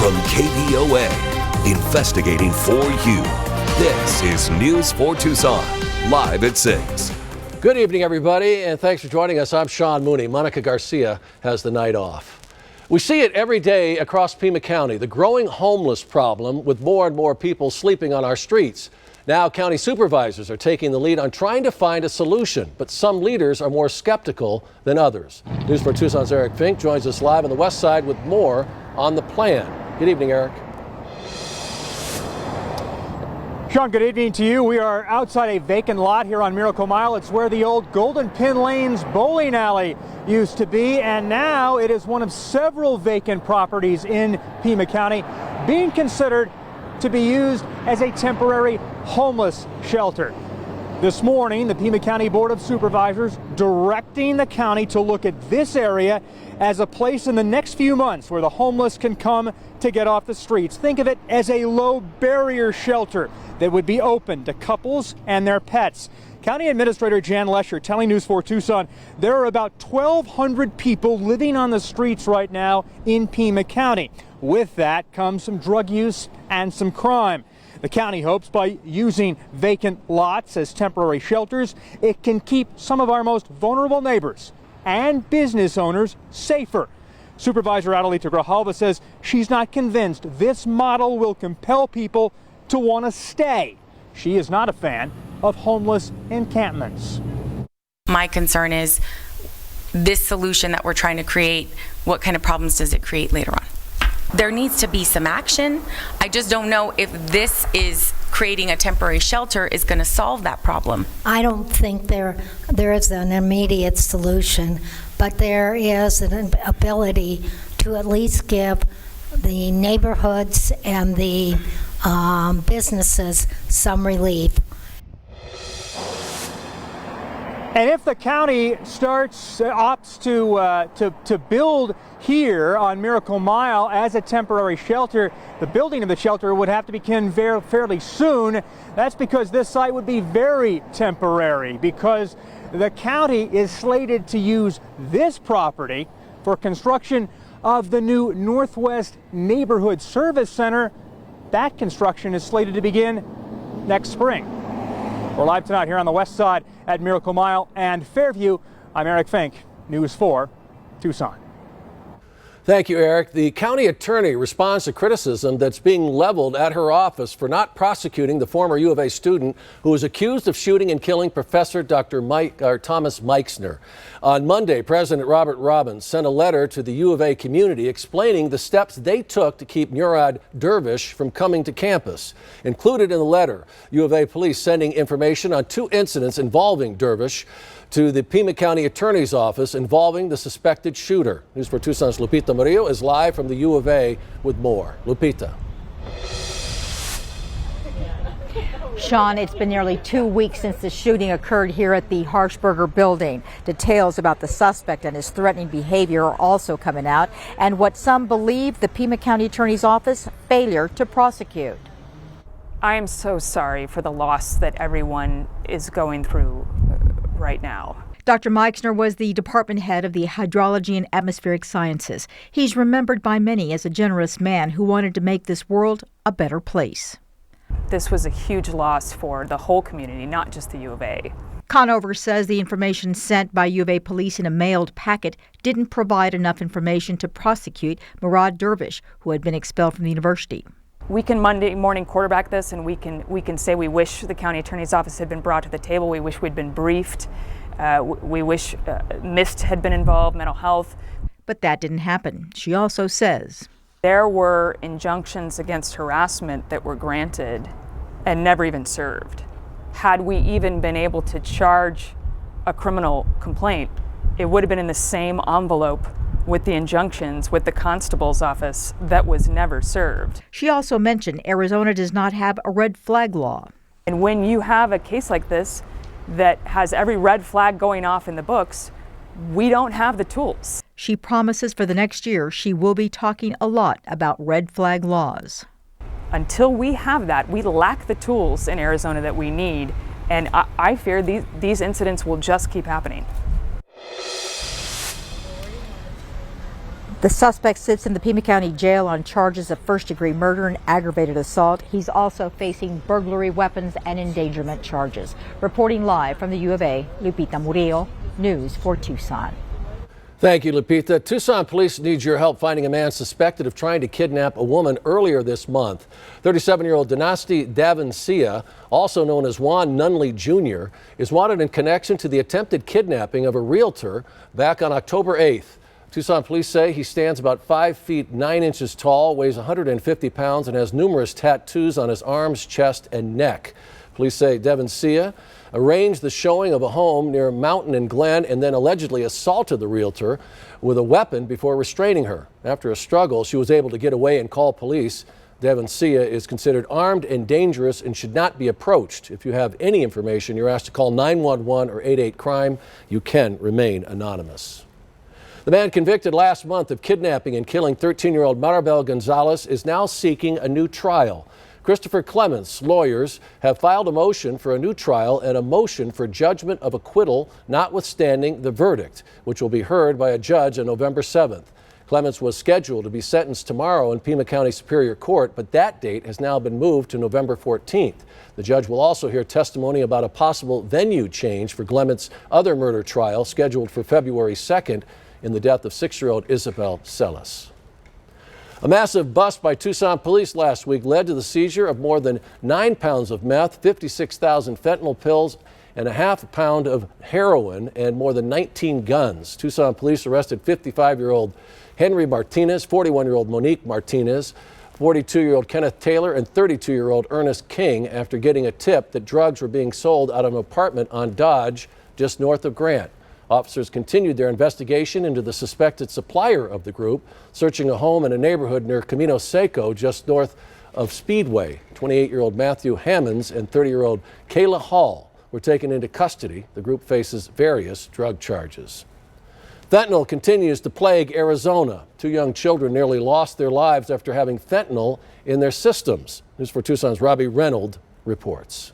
From KVOA, investigating for you. This is News 4 Tucson, live at 6. Good evening, everybody, and thanks for joining us. I'm Sean Mooney. Monica Garcia has the night off. We see it every day across Pima County, the growing homeless problem with more and more people sleeping on our streets. Now, county supervisors are taking the lead on trying to find a solution, but some leaders are more skeptical than others. News 4 Tucson's Eric Fink joins us live on the west side with more on the plan. Good evening, Eric. Sean, good evening to you. We are outside a vacant lot here on Miracle Mile. It's where the old Golden Pin Lanes bowling alley used to be, and now it is one of several vacant properties in Pima County being considered to be used as a temporary homeless shelter. This morning, the Pima County Board of Supervisors directing the county to look at this area as a place in the next few months where the homeless can come to get off the streets. Think of it as a low barrier shelter that would be open to couples and their pets. County Administrator Jan Lesher telling News 4 Tucson there are about 1,200 people living on the streets right now in Pima County. With that comes some drug use and some crime. The county hopes by using vacant lots as temporary shelters, it can keep some of our most vulnerable neighbors and business owners safer. Supervisor Adelita Grijalva says she's not convinced this model will compel people to want to stay. She is not a fan of homeless encampments. My concern is this solution that we're trying to create, what kind of problems does it create later on? There needs to be some action. I just don't know if this is creating a temporary shelter is going to solve that problem. I don't think there is an immediate solution, but there is an ability to at least give the neighborhoods and the businesses some relief. And if the county opts to build here on Miracle Mile as a temporary shelter, the building of the shelter would have to begin fairly soon. That's because this site would be very temporary, because the county is slated to use this property for construction of the new Northwest Neighborhood Service Center. That construction is slated to begin next spring. We're live tonight here on the west side at Miracle Mile and Fairview. I'm Eric Fink, News 4 Tucson. Thank you, Eric. The county attorney responds to criticism that's being leveled at her office for not prosecuting the former U of A student who was accused of shooting and killing Professor Dr. Thomas Meixner. On Monday, President Robert Robbins sent a letter to the U of A community explaining the steps they took to keep Murad Dervish from coming to campus. Included in the letter, U of A police sending information on 2 incidents involving Dervish to the Pima County Attorney's Office involving the suspected shooter. News 4 Tucson's Lupita Murillo is live from the U of A with more. Lupita. Sean, it's been nearly 2 weeks since the shooting occurred here at the Harshberger building. Details about the suspect and his threatening behavior are also coming out, and what some believe the Pima County Attorney's Office failure to prosecute. I am so sorry for the loss that everyone is going through right now. Dr. Meixner was the department head of the Hydrology and Atmospheric Sciences. He's remembered by many as a generous man who wanted to make this world a better place. This was a huge loss for the whole community, not just the U of A. Conover says the information sent by U of A police in a mailed packet didn't provide enough information to prosecute Murad Dervish, who had been expelled from the university. We can Monday morning quarterback this, and we can say we wish the county attorney's office had been brought to the table. We wish we'd been briefed. We wish MIST had been involved, mental health. But that didn't happen. She also says there were injunctions against harassment that were granted and never even served. Had we even been able to charge a criminal complaint, it would have been in the same envelope with the injunctions with the constable's office that was never served. She also mentioned Arizona does not have a red flag law. And when you have a case like this that has every red flag going off in the books, we don't have the tools. She promises for the next year she will be talking a lot about red flag laws. Until we have that, we lack the tools in Arizona that we need, and I fear these incidents will just keep happening. The suspect sits in the Pima County Jail on charges of first-degree murder and aggravated assault. He's also facing burglary, weapons, and endangerment charges. Reporting live from the U of A, Lupita Murillo, News 4 Tucson. Thank you, Lupita. Tucson Police needs your help finding a man suspected of trying to kidnap a woman earlier this month. 37-year-old Dynasty Davincia, also known as Juan Nunley Jr., is wanted in connection to the attempted kidnapping of a realtor back on October 8th. Tucson Police say he stands about 5 feet 9 inches tall, weighs 150 pounds, and has numerous tattoos on his arms, chest, and neck. Police say Davincia arranged the showing of a home near Mountain and Glen and then allegedly assaulted the realtor with a weapon before restraining her. After a struggle, she was able to get away and call police. Davincia is considered armed and dangerous and should not be approached. If you have any information, you're asked to call 911 or 88-CRIME. You can remain anonymous. The man convicted last month of kidnapping and killing 13-year-old Maribel Gonzalez is now seeking a new trial. Christopher Clements' lawyers have filed a motion for a new trial and a motion for judgment of acquittal notwithstanding the verdict, which will be heard by a judge on November 7th. Clements was scheduled to be sentenced tomorrow in Pima County Superior Court, but that date has now been moved to November 14th. The judge will also hear testimony about a possible venue change for Clements' other murder trial scheduled for February 2nd in the death of 6-year-old Isabel Celis. A massive bust by Tucson Police last week led to the seizure of more than 9 pounds of meth, 56,000 fentanyl pills, and a half pound of heroin and more than 19 guns. Tucson Police arrested 55-year-old Henry Martinez, 41-year-old Monique Martinez, 42-year-old Kenneth Taylor, and 32-year-old Ernest King after getting a tip that drugs were being sold out of an apartment on Dodge just north of Grant. Officers continued their investigation into the suspected supplier of the group, searching a home in a neighborhood near Camino Seco just north of Speedway. 28-year-old Matthew Hammonds and 30-year-old Kayla Hall were taken into custody. The group faces various drug charges. Fentanyl continues to plague Arizona. 2 young children nearly lost their lives after having fentanyl in their systems. News 4 Tucson's Robbie Reynolds reports.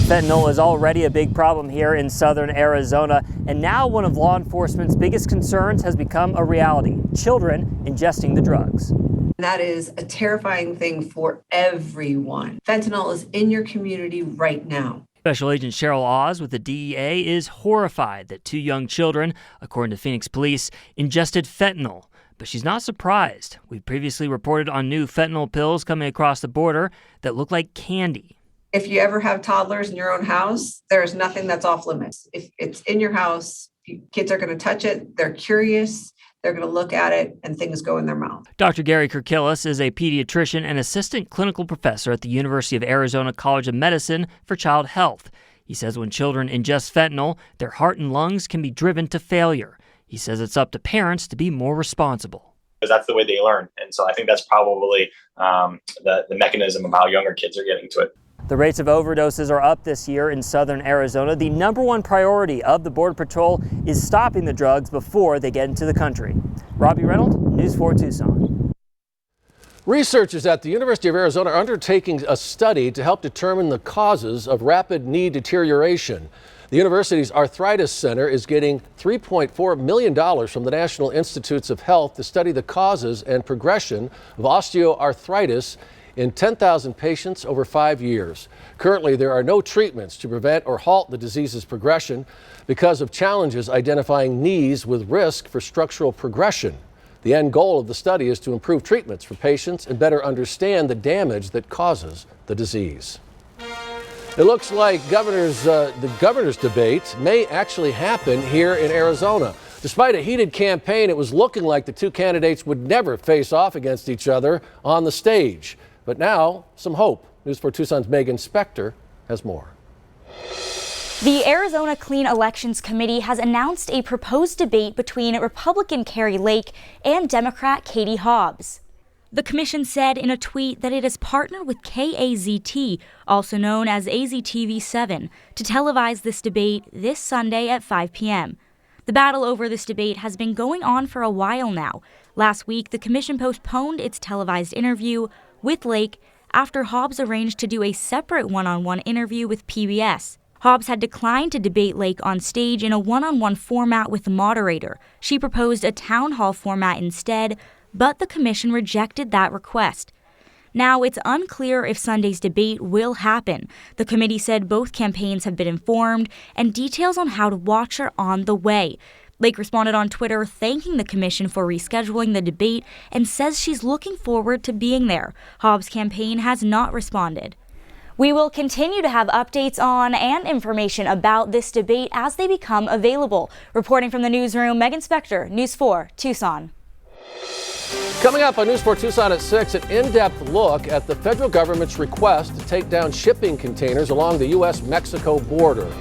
Fentanyl is already a big problem here in southern Arizona, and now one of law enforcement's biggest concerns has become a reality: children ingesting the drugs. That is a terrifying thing for everyone. Fentanyl is in your community right now. Special Agent Cheryl Oz with the DEA is horrified that 2 young children, according to Phoenix Police, ingested fentanyl. But she's not surprised. We previously reported on new fentanyl pills coming across the border that look like candy. If you ever have toddlers in your own house, there's nothing that's off limits. If it's in your house, kids are going to touch it. They're curious. They're going to look at it and things go in their mouth. Dr. Gary Kirkillis is a pediatrician and assistant clinical professor at the University of Arizona College of Medicine for Child Health. He says when children ingest fentanyl, their heart and lungs can be driven to failure. He says it's up to parents to be more responsible. Because that's the way they learn. And so I think that's probably the mechanism of how younger kids are getting to it. The rates of overdoses are up this year in southern Arizona. The #1 priority of the Border Patrol is stopping the drugs before they get into the country. Robbie Reynolds, News 4 Tucson. Researchers at the University of Arizona are undertaking a study to help determine the causes of rapid knee deterioration. The university's Arthritis Center is getting $3.4 million from the National Institutes of Health to study the causes and progression of osteoarthritis in 10,000 patients over 5 years. Currently, there are no treatments to prevent or halt the disease's progression because of challenges identifying knees with risk for structural progression. The end goal of the study is to improve treatments for patients and better understand the damage that causes the disease. It looks like the governor's debate may actually happen here in Arizona. Despite a heated campaign, it was looking like the 2 candidates would never face off against each other on the stage. But now, some hope. News 4 Tucson's Megan Spector has more. The Arizona Clean Elections Committee has announced a proposed debate between Republican Kari Lake and Democrat Katie Hobbs. The commission said in a tweet that it has partnered with KAZT, also known as AZTV7, to televise this debate this Sunday at 5 p.m. The battle over this debate has been going on for a while now. Last week, the commission postponed its televised interview with Lake after Hobbs arranged to do a separate one-on-one interview with PBS. Hobbs had declined to debate Lake on stage in a one-on-one format with the moderator. She proposed a town hall format instead, but the commission rejected that request. Now, it's unclear if Sunday's debate will happen. The committee said both campaigns have been informed, and details on how to watch are on the way. Lake responded on Twitter thanking the commission for rescheduling the debate and says she's looking forward to being there. Hobbs' campaign has not responded. We will continue to have updates on and information about this debate as they become available. Reporting from the newsroom, Megan Spector, News 4, Tucson. Coming up on News 4 Tucson at 6, an in-depth look at the federal government's request to take down shipping containers along the U.S.-Mexico border.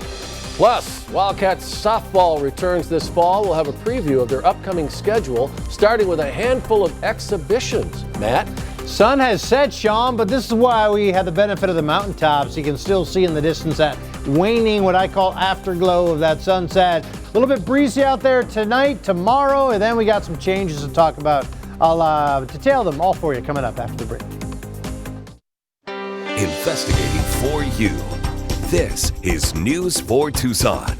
Plus, Wildcats softball returns this fall. We'll have a preview of their upcoming schedule, starting with a handful of exhibitions. Matt? Sun has set, Sean, but this is why we have the benefit of the mountaintops. You can still see in the distance that waning, what I call afterglow of that sunset. A little bit breezy out there tonight, tomorrow, and then we got some changes to talk about. I'll detail them all for you coming up after the break. Investigating for you. This is News 4 Tucson.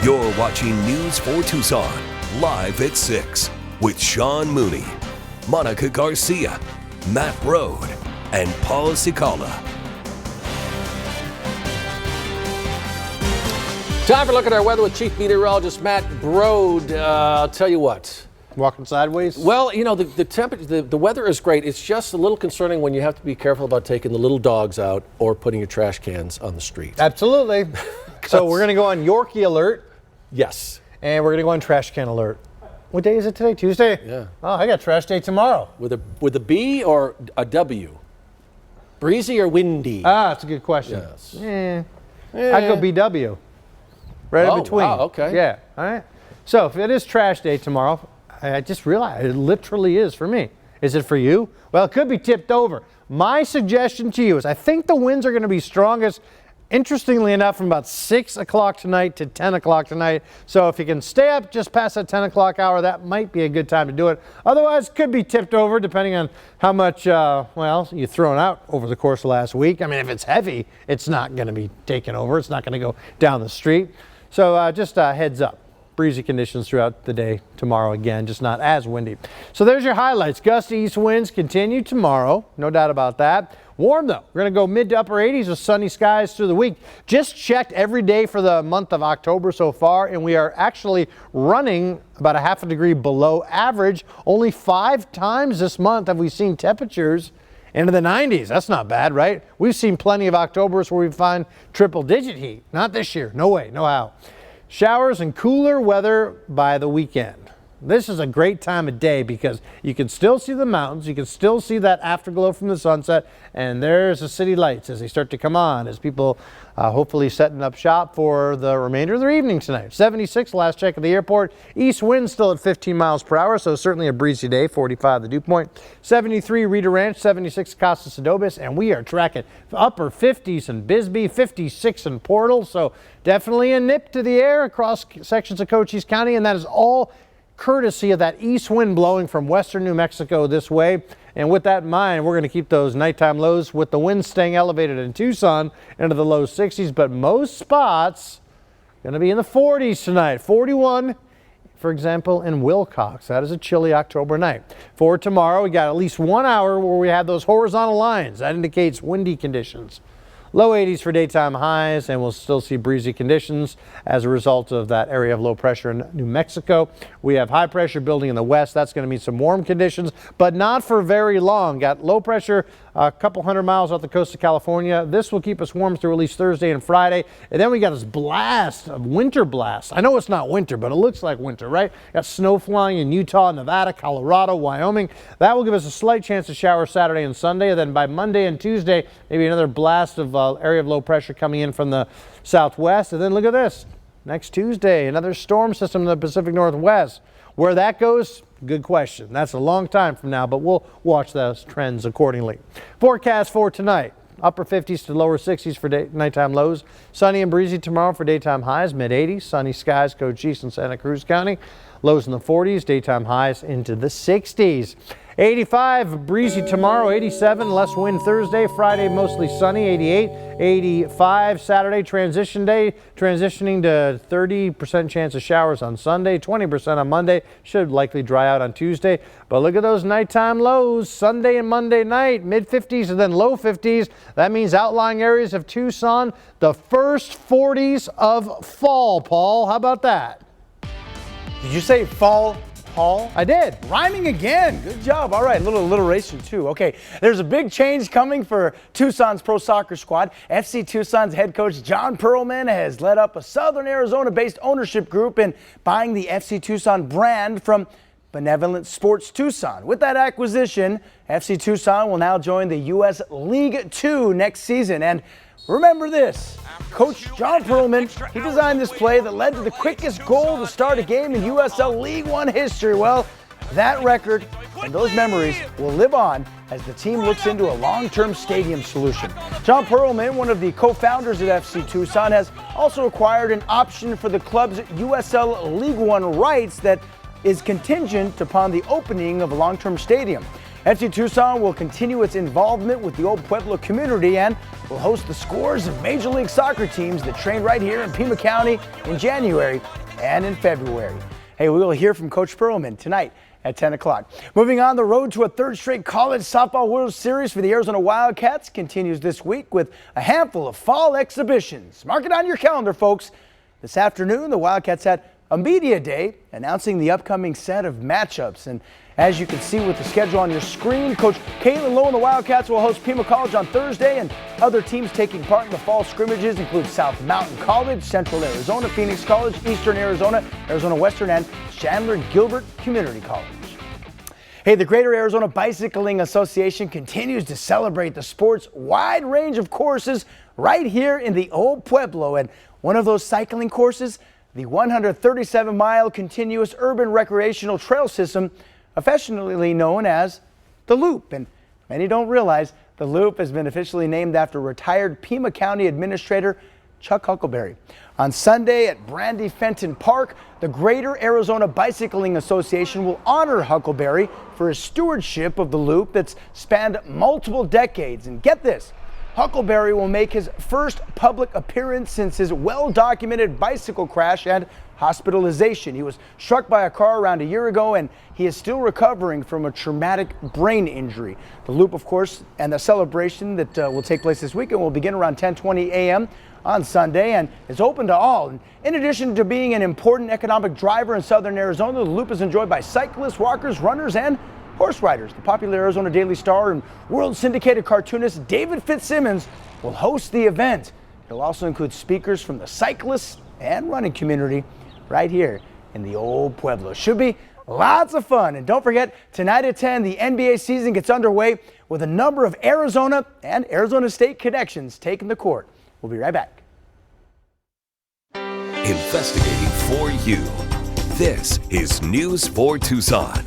You're watching News 4 Tucson, live at 6, with Sean Mooney, Monica Garcia, Matt Rode, and Paul Cicala. Time for a look at our weather with Chief Meteorologist Matt Brode. I'll tell you what. Walking sideways? Well, you know, the temperature, the weather is great. It's just a little concerning when you have to be careful about taking the little dogs out or putting your trash cans on the street. Absolutely. So we're going to go on Yorkie alert. Yes. And we're going to go on trash can alert. What day is it today? Tuesday? Yeah. Oh, I got trash day tomorrow. With a B or a W? Breezy or windy? That's a good question. Yes. I'd go BW. Right in between. Wow, okay. Yeah. All right. So if it is trash day tomorrow, I just realized it literally is for me. Is it for you? Well, it could be tipped over. My suggestion to you is I think the winds are going to be strongest, interestingly enough, from about 6 o'clock tonight to 10 o'clock tonight. So if you can stay up just past that 10 o'clock hour, that might be a good time to do it. Otherwise, it could be tipped over depending on how much, you've thrown out over the course of last week. I mean, if it's heavy, it's not going to be taken over. It's not going to go down the street. So just heads up. Breezy conditions throughout the day tomorrow again, just not as windy. So there's your highlights. Gusty east winds continue tomorrow, no doubt about that. Warm though. We're going to go mid to upper 80s with sunny skies through the week. Just checked every day for the month of October so far, and we are actually running about a half a degree below average. Only 5 times this month have we seen temperatures into the 90s. That's not bad, right? We've seen plenty of Octobers where we find triple-digit heat. Not this year. No way, no how. Showers and cooler weather by the weekend. This is a great time of day because you can still see the mountains, you can still see that afterglow from the sunset, and there's the city lights as they start to come on, as people hopefully setting up shop for the remainder of their evening tonight. 76 last check at the airport. East wind still at 15 miles per hour, so certainly a breezy day. 45 the dew point. 73 Rita Ranch, 76 Casas Adobes, and we are tracking upper 50s in Bisbee, 56 in Portal, so definitely a nip to the air across sections of Cochise County, and that is all courtesy of that east wind blowing from western New Mexico this way. And with that in mind, we're going to keep those nighttime lows with the wind staying elevated in Tucson into the low 60s, but most spots going to be in the 40s tonight. 41, for example, in Wilcox. That is a chilly October night. For tomorrow, we got at least 1 hour where we have those horizontal lines. That indicates windy conditions. Low 80s for daytime highs, and we'll still see breezy conditions as a result of that area of low pressure in New Mexico. We have high pressure building in the west. That's going to mean some warm conditions, but not for very long. Got low pressure a couple hundred miles off the coast of California. This will keep us warm through at least Thursday and Friday. And then we got this blast, a winter blast. I know it's not winter, but it looks like winter, right? Got snow flying in Utah, Nevada, Colorado, Wyoming. That will give us a slight chance to shower Saturday and Sunday. And then by Monday and Tuesday, maybe another blast of area of low pressure coming in from the southwest. And then look at this. Next Tuesday, another storm system in the Pacific Northwest. Where that goes, good question. That's a long time from now, but we'll watch those trends accordingly. Forecast for tonight. Upper 50s to lower 60s for nighttime lows. Sunny and breezy tomorrow for daytime highs. Mid 80s. Sunny skies, Cochise and Santa Cruz County. Lows in the 40s. Daytime highs into the 60s. 85 breezy tomorrow, 87 less wind Thursday, Friday mostly sunny, 88, 85 Saturday transition day, transitioning to 30% chance of showers on Sunday, 20% on Monday, should likely dry out on Tuesday. But look at those nighttime lows, Sunday and Monday night, mid 50s and then low 50s. That means outlying areas of Tucson, the first 40s of fall, Paul. How about that? Did you say fall? Paul? I did. Rhyming again. Good job. All right, a little alliteration too. Okay, there's a big change coming for Tucson's pro soccer squad. FC Tucson's head coach John Perlman has led up a Southern Arizona-based ownership group in buying the FC Tucson brand from Benevolent Sports Tucson. With that acquisition, FC Tucson will now join the U.S. League Two next season. And remember this, Coach John Perlman, he designed this play that led to the quickest goal to start a game in USL League One history. Well, that record and those memories will live on as the team looks into a long-term stadium solution. John Perlman, one of the co-founders at FC Tucson, has also acquired an option for the club's USL League One rights that is contingent upon the opening of a long-term stadium. FC Tucson will continue its involvement with the Old Pueblo community and will host the scores of Major League Soccer teams that train right here in Pima County in January and in February. Hey, we will hear from Coach Perlman tonight at 10 o'clock. Moving on, the road to a third straight college softball World Series for the Arizona Wildcats continues this week with a handful of fall exhibitions. Mark it on your calendar, folks. This afternoon, the Wildcats had a media day announcing the upcoming set of matchups. And as you can see with the schedule on your screen, Coach Caitlin Lowe and the Wildcats will host Pima College on Thursday, and other teams taking part in the fall scrimmages include South Mountain College, Central Arizona, Phoenix College, Eastern Arizona, Arizona Western, and Chandler Gilbert Community College. Hey, the Greater Arizona Bicycling Association continues to celebrate the sport's wide range of courses right here in the Old Pueblo, and one of those cycling courses, the 137-mile continuous urban recreational trail system, affectionately known as the Loop. And many don't realize the Loop has been officially named after retired Pima County Administrator Chuck Huckelberry. On Sunday at Brandy Fenton Park, the Greater Arizona Bicycling Association will honor Huckelberry for his stewardship of the Loop that's spanned multiple decades. And get this, Huckelberry will make his first public appearance since his well-documented bicycle crash and hospitalization. He was struck by a car around a year ago, and he is still recovering from a traumatic brain injury. The Loop, of course, and the celebration that will take place this weekend will begin around 10:20 a.m. on Sunday and is open to all. And in addition to being an important economic driver in southern Arizona, the Loop is enjoyed by cyclists, walkers, runners, and horse riders. The popular Arizona Daily Star and world syndicated cartoonist David Fitzsimmons will host the event. It'll also include speakers from the cyclists and running community right here in the Old Pueblo. Should be lots of fun. And don't forget, tonight at 10, the NBA season gets underway with a number of Arizona and Arizona State connections taking the court. We'll be right back. Investigating for you. This is News 4 Tucson.